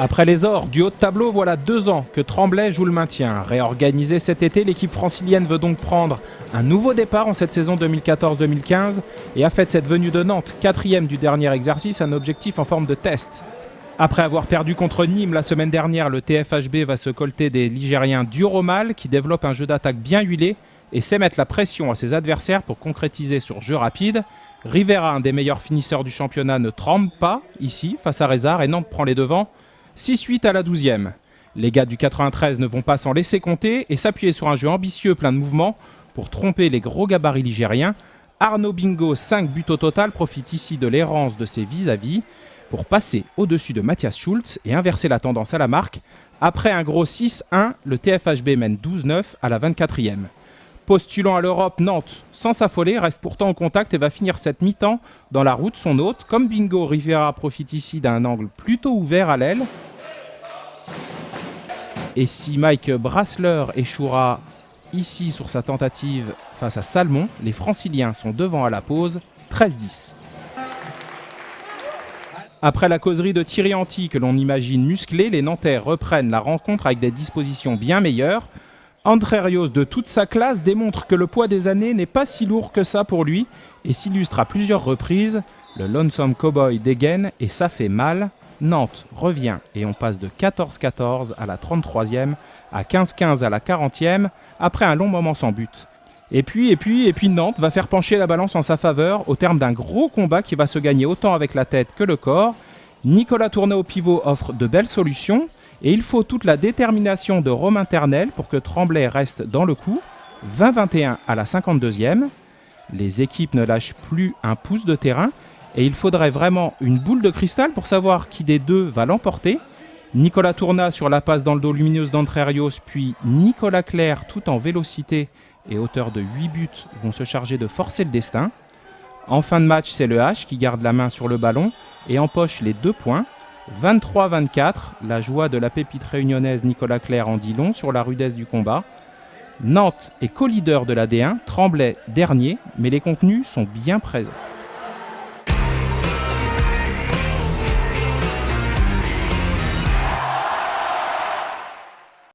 Après les ors du haut de tableau, voilà 2 ans que Tremblay joue le maintien. Réorganisée cet été, l'équipe francilienne veut donc prendre un nouveau départ en cette saison 2014-2015 et a fait de cette venue de Nantes, 4e du dernier exercice, un objectif en forme de test. Après avoir perdu contre Nîmes la semaine dernière, le TFHB va se colter des Ligériens durs au mal qui développent un jeu d'attaque bien huilé et sait mettre la pression à ses adversaires pour concrétiser sur jeu rapide. Rivera, un des meilleurs finisseurs du championnat, ne tremble pas ici face à Rezard et Nantes prend les devants. 6-8 à la 12e. Les gars du 93 ne vont pas s'en laisser compter et s'appuyer sur un jeu ambitieux plein de mouvements pour tromper les gros gabarits ligériens. Arnaud Bingo, 5 buts au total, profite ici de l'errance de ses vis-à-vis pour passer au-dessus de Matthias Schultz et inverser la tendance à la marque. Après un gros 6-1, le TFHB mène 12-9 à la 24e. Postulant à l'Europe, Nantes, sans s'affoler, reste pourtant au contact et va finir cette mi-temps dans la roue de son hôte. Comme Bingo, Rivera profite ici d'un angle plutôt ouvert à l'aile. Et si Mike Brassler échouera ici sur sa tentative face à Salmon, les Franciliens sont devant à la pause, 13-10. Après la causerie de Thierry Anti que l'on imagine musclé, les Nantais reprennent la rencontre avec des dispositions bien meilleures. André Rios, de toute sa classe, démontre que le poids des années n'est pas si lourd que ça pour lui et s'illustre à plusieurs reprises. Le Lonesome Cowboy dégaine et ça fait mal. Nantes revient et on passe de 14-14 à la 33e à 15-15 à la 40e après un long moment sans but. Et puis Nantes va faire pencher la balance en sa faveur au terme d'un gros combat qui va se gagner autant avec la tête que le corps. Nicolas Tourné au pivot offre de belles solutions et il faut toute la détermination de Romain Ternel pour que Tremblay reste dans le coup. 20-21 à la 52e. Les équipes ne lâchent plus un pouce de terrain et il faudrait vraiment une boule de cristal pour savoir qui des deux va l'emporter. Nicolas Tourna sur la passe dans le dos lumineuse d'André Rios, puis Nicolas Clerc tout en vélocité et auteur de 8 buts vont se charger de forcer le destin. En fin de match, c'est le H qui garde la main sur le ballon et empoche les 2 points. 23-24, la joie de la pépite réunionnaise Nicolas Clerc en dit long sur la rudesse du combat. Nantes est co-leader de la D1, Tremblay dernier, mais les contenus sont bien présents.